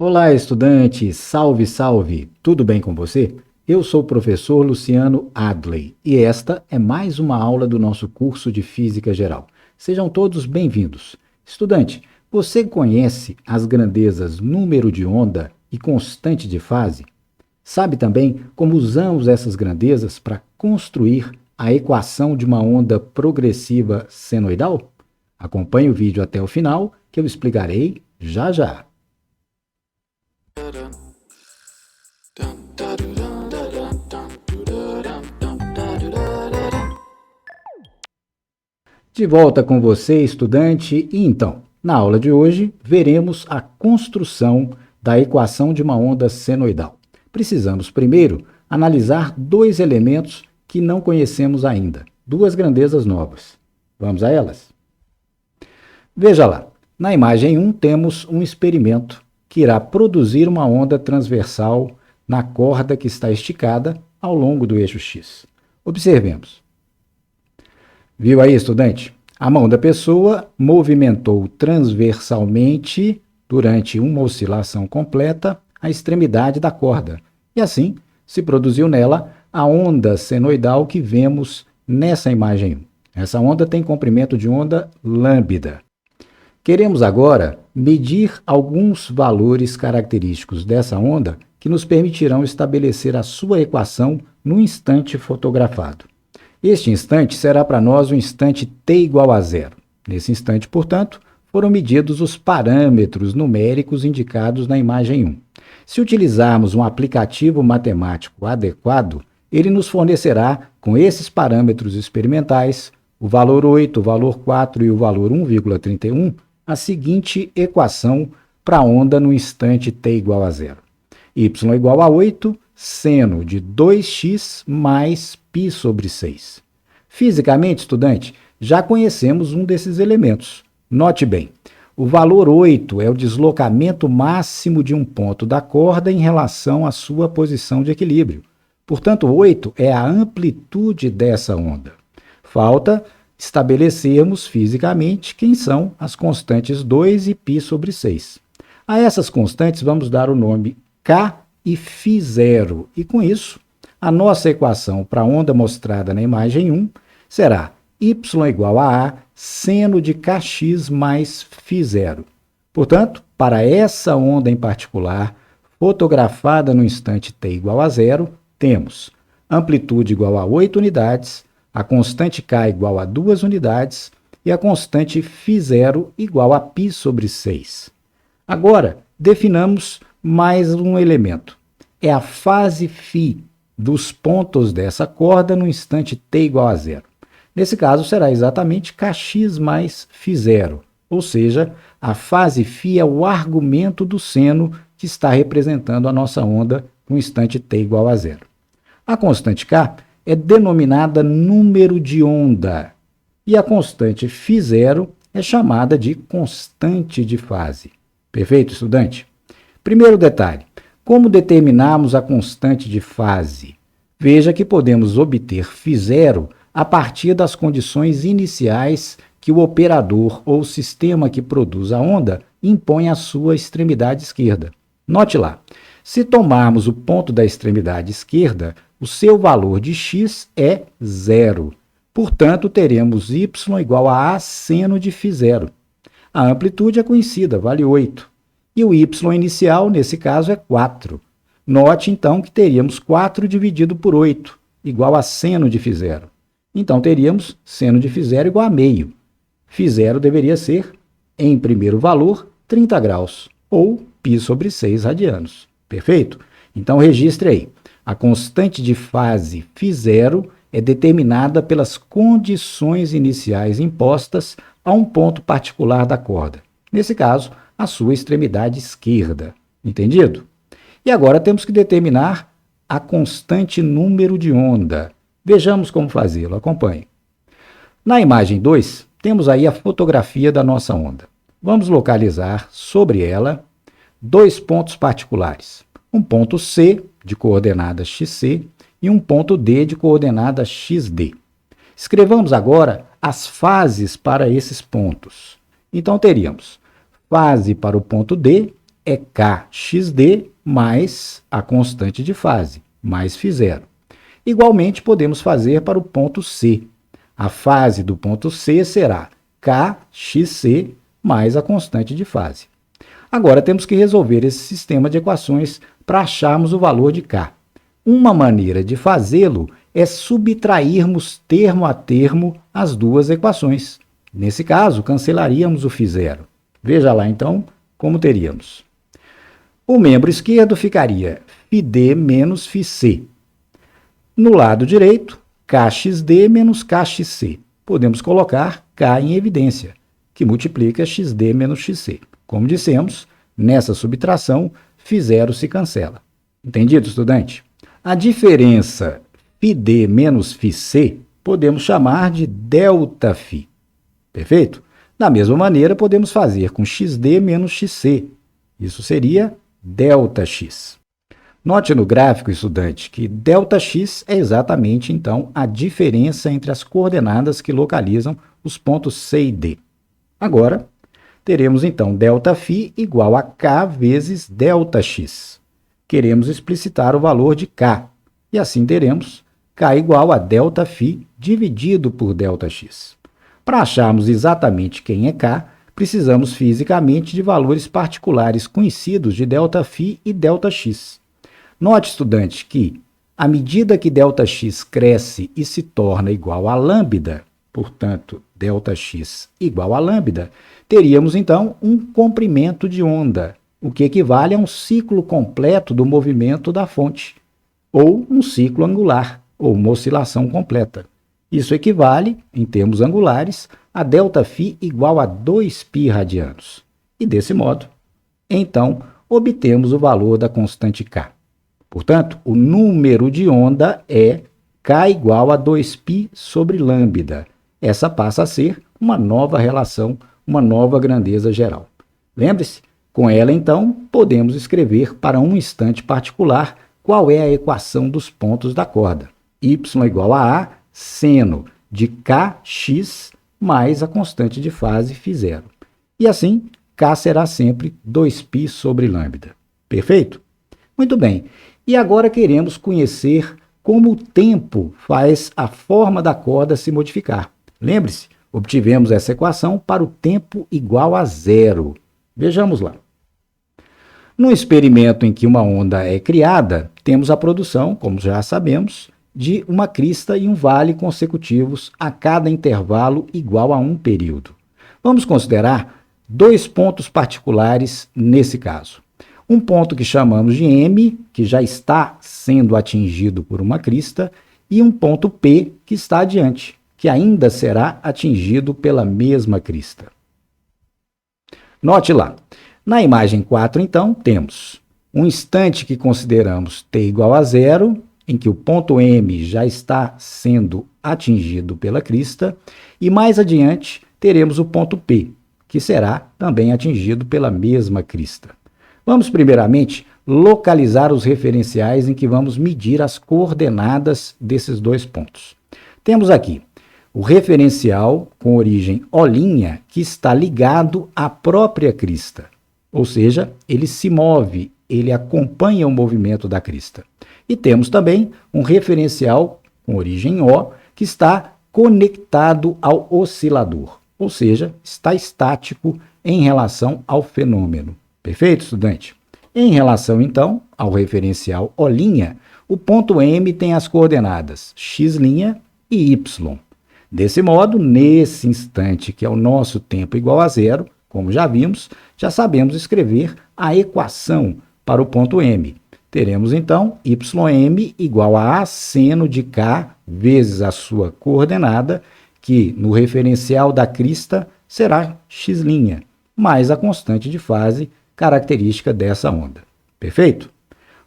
Olá, estudante! Salve, salve! Tudo bem com você? Eu sou o professor Luciano Adley e esta é mais uma aula do nosso curso de Física Geral. Sejam todos bem-vindos. Estudante, você conhece as grandezas número de onda e constante de fase? Sabe também como usamos essas grandezas para construir a equação de uma onda progressiva senoidal? Acompanhe o vídeo até o final que eu explicarei já já. De volta com você, estudante, e então, na aula de hoje, veremos a construção da equação de uma onda senoidal. Precisamos primeiro analisar dois elementos que não conhecemos ainda, duas grandezas novas. Vamos a elas? Veja lá, na imagem 1 temos um experimento que irá produzir uma onda transversal na corda que está esticada ao longo do eixo X. Observemos. Viu aí, estudante? A mão da pessoa movimentou transversalmente, durante uma oscilação completa, a extremidade da corda. E assim, se produziu nela a onda senoidal que vemos nessa imagem 1. Essa onda tem comprimento de onda lambda. Queremos agora medir alguns valores característicos dessa onda que nos permitirão estabelecer a sua equação no instante fotografado. Este instante será para nós o instante t igual a zero. Nesse instante, portanto, foram medidos os parâmetros numéricos indicados na imagem 1. Se utilizarmos um aplicativo matemático adequado, ele nos fornecerá, com esses parâmetros experimentais, o valor 8, o valor 4 e o valor 1,31, a seguinte equação para a onda no instante t igual a zero. Y igual a 8, seno de 2x mais π sobre 6. Fisicamente, estudante, já conhecemos um desses elementos. Note bem, o valor 8 é o deslocamento máximo de um ponto da corda em relação à sua posição de equilíbrio. Portanto, 8 é a amplitude dessa onda. Falta estabelecermos fisicamente quem são as constantes 2 e π sobre 6. A essas constantes vamos dar o nome K e φ0, e com isso, a nossa equação para a onda mostrada na imagem 1 será y igual a seno de kx mais φ0. Portanto, para essa onda em particular, fotografada no instante t igual a zero, temos amplitude igual a 8 unidades, a constante k igual a 2 unidades e a constante φ0 igual a π sobre 6. Agora, definamos mais um elemento. É a fase φ dos pontos dessa corda no instante t igual a zero. Nesse caso, será exatamente kx mais φ0, ou seja, a fase φ é o argumento do seno que está representando a nossa onda no instante t igual a zero. A constante k é denominada número de onda e a constante φ0 é chamada de constante de fase. Perfeito, estudante? Primeiro detalhe, como determinamos a constante de fase? Veja que podemos obter φ0 a partir das condições iniciais que o operador ou sistema que produz a onda impõe à sua extremidade esquerda. Note lá, se tomarmos o ponto da extremidade esquerda, o seu valor de x é zero. Portanto, teremos y igual a seno de φ0. A amplitude é conhecida, vale 8. E o y inicial, nesse caso, é 4. Note, então, que teríamos 4 dividido por 8, igual a seno de φ0. Então, teríamos seno de φ0 igual a meio. φ0 deveria ser, em primeiro valor, 30 graus, ou π sobre 6 radianos. Perfeito? Então, registre aí. A constante de fase φ0 é determinada pelas condições iniciais impostas a um ponto particular da corda. Nesse caso, a sua extremidade esquerda. Entendido? E agora temos que determinar a constante número de onda. Vejamos como fazê-lo. Acompanhe. Na imagem 2, temos aí a fotografia da nossa onda. Vamos localizar sobre ela dois pontos particulares. Um ponto C, de coordenada xc, e um ponto D, de coordenada xd. Escrevamos agora as fases para esses pontos. Então, teríamos fase para o ponto D é kxd mais a constante de fase, mais φ0. Igualmente, podemos fazer para o ponto C. A fase do ponto C será kxc mais a constante de fase. Agora, temos que resolver esse sistema de equações para acharmos o valor de k. Uma maneira de fazê-lo é subtrairmos termo a termo as duas equações. Nesse caso, cancelaríamos o φ0. Veja lá, então, como teríamos. O membro esquerdo ficaria φd menos φc. No lado direito, kxd menos kxc. Podemos colocar k em evidência, que multiplica xd menos xc. Como dissemos, nessa subtração, φ0 se cancela. Entendido, estudante? A diferença φd menos φc podemos chamar de ΔΦ. Perfeito? Da mesma maneira, podemos fazer com xd menos xc. Isso seria ΔX. Note no gráfico, estudante, que ΔX é exatamente, então, a diferença entre as coordenadas que localizam os pontos C e D. Agora, teremos, então, ΔΦ igual a k vezes ΔX. Queremos explicitar o valor de k, e assim teremos k igual a ΔΦ dividido por ΔX. Para acharmos exatamente quem é k, precisamos fisicamente de valores particulares conhecidos de ΔΦ e ΔX. Note, estudante, que, à medida que ΔX cresce e se torna igual a lambda, portanto, ΔX igual a lambda, teríamos, então, um comprimento de onda, o que equivale a um ciclo completo do movimento da fonte, ou um ciclo angular, ou uma oscilação completa. Isso equivale, em termos angulares, a ΔΦ igual a 2π radianos. E, desse modo, então, obtemos o valor da constante k. Portanto, o número de onda é k igual a 2π sobre lambda. Essa passa a ser uma nova relação, uma nova grandeza geral. Lembre-se, com ela, então, podemos escrever para um instante particular qual é a equação dos pontos da corda. Y igual a seno de kx mais a constante de fase φ0. E assim, k será sempre 2π sobre lambda. Perfeito? Muito bem. E agora queremos conhecer como o tempo faz a forma da corda se modificar. Lembre-se, obtivemos essa equação para o tempo igual a 0. Vejamos lá. No experimento em que uma onda é criada, temos a produção, como já sabemos, de uma crista e um vale consecutivos a cada intervalo igual a um período. Vamos considerar dois pontos particulares nesse caso. Um ponto que chamamos de M, que já está sendo atingido por uma crista, e um ponto P, que está adiante, que ainda será atingido pela mesma crista. Note lá, na imagem 4, então, temos um instante que consideramos t igual a 0, em que o ponto M já está sendo atingido pela crista, e mais adiante teremos o ponto P, que será também atingido pela mesma crista. Vamos, primeiramente, localizar os referenciais em que vamos medir as coordenadas desses dois pontos. Temos aqui o referencial com origem O', que está ligado à própria crista, ou seja, ele se move, ele acompanha o movimento da crista. E temos também um referencial com origem O, que está conectado ao oscilador, ou seja, está estático em relação ao fenômeno. Perfeito, estudante? Em relação, então, ao referencial O', o ponto M tem as coordenadas x' e y. Desse modo, nesse instante, que é o nosso tempo igual a 0, como já vimos, já sabemos escrever a equação para o ponto M. Teremos, então, ym igual a seno de k vezes a sua coordenada, que no referencial da crista será x', mais a constante de fase característica dessa onda. Perfeito?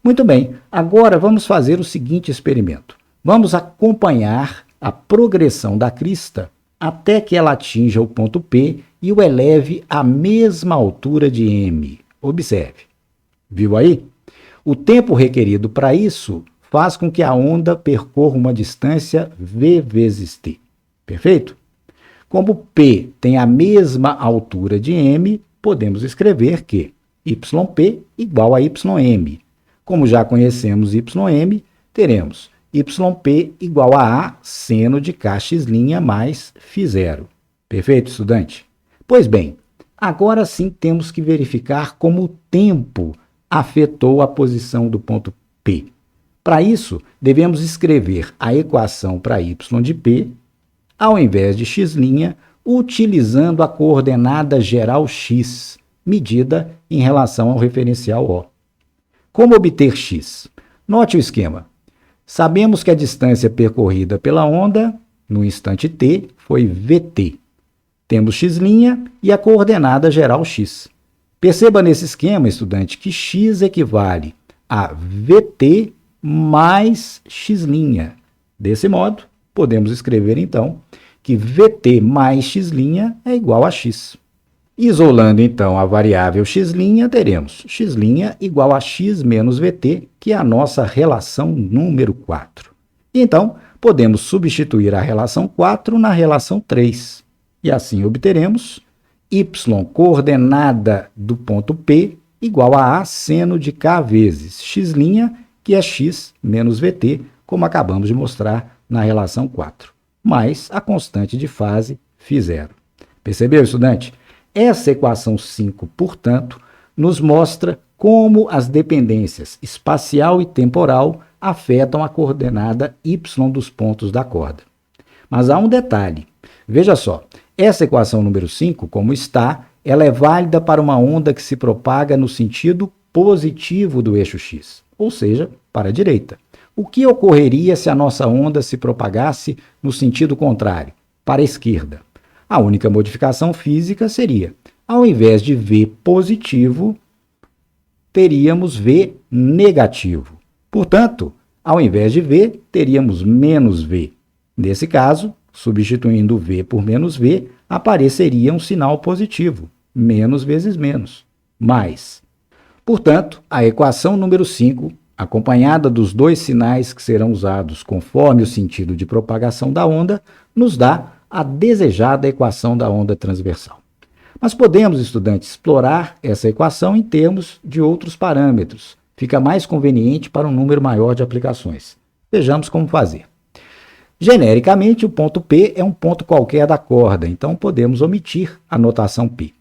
Muito bem, agora vamos fazer o seguinte experimento. Vamos acompanhar a progressão da crista até que ela atinja o ponto P e o eleve à mesma altura de M. Observe. Viu aí? O tempo requerido para isso faz com que a onda percorra uma distância v vezes t. Perfeito? Como P tem a mesma altura de M, podemos escrever que YP igual a YM. Como já conhecemos YM, teremos YP igual a A seno de Kx' mais φ0. Perfeito, estudante? Pois bem, agora sim temos que verificar como o tempo afetou a posição do ponto P. Para isso, devemos escrever a equação para y de P, ao invés de x', utilizando a coordenada geral x, medida em relação ao referencial O. Como obter x? Note o esquema. Sabemos que a distância percorrida pela onda, no instante t, foi vt. Temos x' e a coordenada geral x. Perceba nesse esquema, estudante, que x equivale a vt mais x'. Desse modo, podemos escrever, então, que vt mais x' é igual a x. Isolando, então, a variável x', teremos x' igual a x menos vt, que é a nossa relação número 4. Então, podemos substituir a relação 4 na relação 3. E assim obteremos y coordenada do ponto P igual a A seno de K vezes x', que é x menos vt, como acabamos de mostrar na relação 4, mais a constante de fase φ0. Percebeu, estudante? Essa equação 5, portanto, nos mostra como as dependências espacial e temporal afetam a coordenada y dos pontos da corda. Mas há um detalhe. Veja só, essa equação número 5, como está, ela é válida para uma onda que se propaga no sentido positivo do eixo x, ou seja, para a direita. O que ocorreria se a nossa onda se propagasse no sentido contrário, para a esquerda? A única modificação física seria, ao invés de V positivo, teríamos V negativo. Portanto, ao invés de V, teríamos menos V. Nesse caso, substituindo V por menos V, apareceria um sinal positivo, menos vezes menos, mais. Portanto, a equação número 5, acompanhada dos dois sinais que serão usados conforme o sentido de propagação da onda, nos dá a desejada equação da onda transversal. Mas podemos, estudantes, explorar essa equação em termos de outros parâmetros. Fica mais conveniente para um número maior de aplicações. Vejamos como fazer. Genericamente, o ponto P é um ponto qualquer da corda, então podemos omitir a notação P.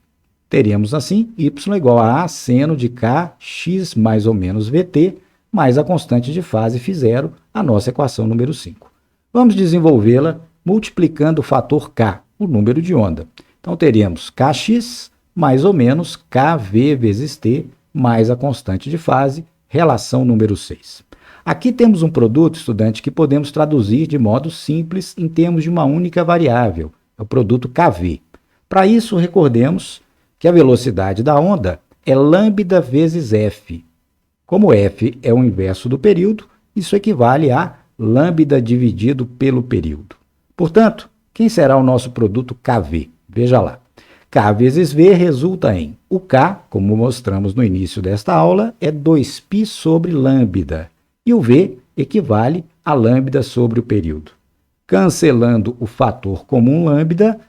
Teremos, assim, y igual a A seno de K, x mais ou menos vt, mais a constante de fase φ0, a nossa equação número 5. Vamos desenvolvê-la multiplicando o fator K, o número de onda. Então, teremos Kx mais ou menos Kv vezes T, mais a constante de fase, relação número 6. Aqui temos um produto, estudante, que podemos traduzir de modo simples em termos de uma única variável, é o produto Kv. Para isso, recordemos que a velocidade da onda é lambda vezes f. Como f é o inverso do período, isso equivale a lambda dividido pelo período. Portanto, quem será o nosso produto Kv? Veja lá. K vezes V resulta em o K, como mostramos no início desta aula, é 2π sobre lambda. E o V equivale a lambda sobre o período. Cancelando o fator comum lambda,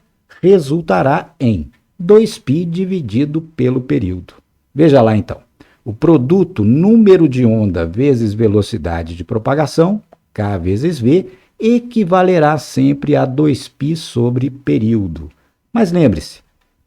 resultará em 2π dividido pelo período. Veja lá então. O produto número de onda vezes velocidade de propagação, K vezes V, equivalerá sempre a 2π sobre período. Mas lembre-se,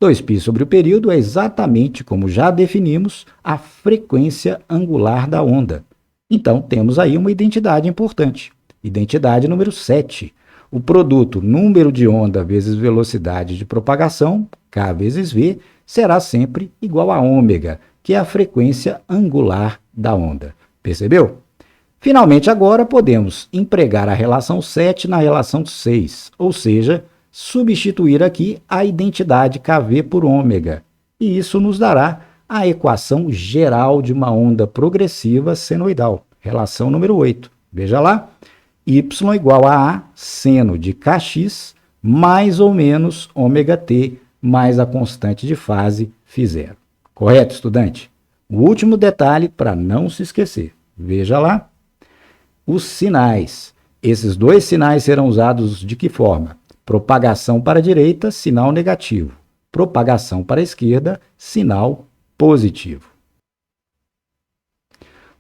2π sobre o período é exatamente como já definimos a frequência angular da onda. Então, temos aí uma identidade importante. Identidade número 7. O produto número de onda vezes velocidade de propagação, K vezes V, será sempre igual a ômega, que é a frequência angular da onda. Percebeu? Finalmente, agora podemos empregar a relação 7 na relação 6, ou seja, substituir aqui a identidade Kv por ômega. E isso nos dará a equação geral de uma onda progressiva senoidal, relação número 8. Veja lá, y igual a A seno de Kx mais ou menos ômega t mais a constante de fase φ0. Correto, estudante? O último detalhe para não se esquecer. Veja lá os sinais. Esses dois sinais serão usados de que forma? Propagação para a direita, sinal negativo. Propagação para a esquerda, sinal positivo.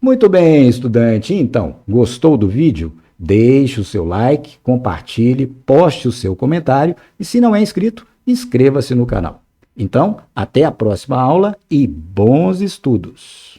Muito bem, estudante. Então, gostou do vídeo? Deixe o seu like, compartilhe, poste o seu comentário e, se não é inscrito, inscreva-se no canal. Então, até a próxima aula e bons estudos!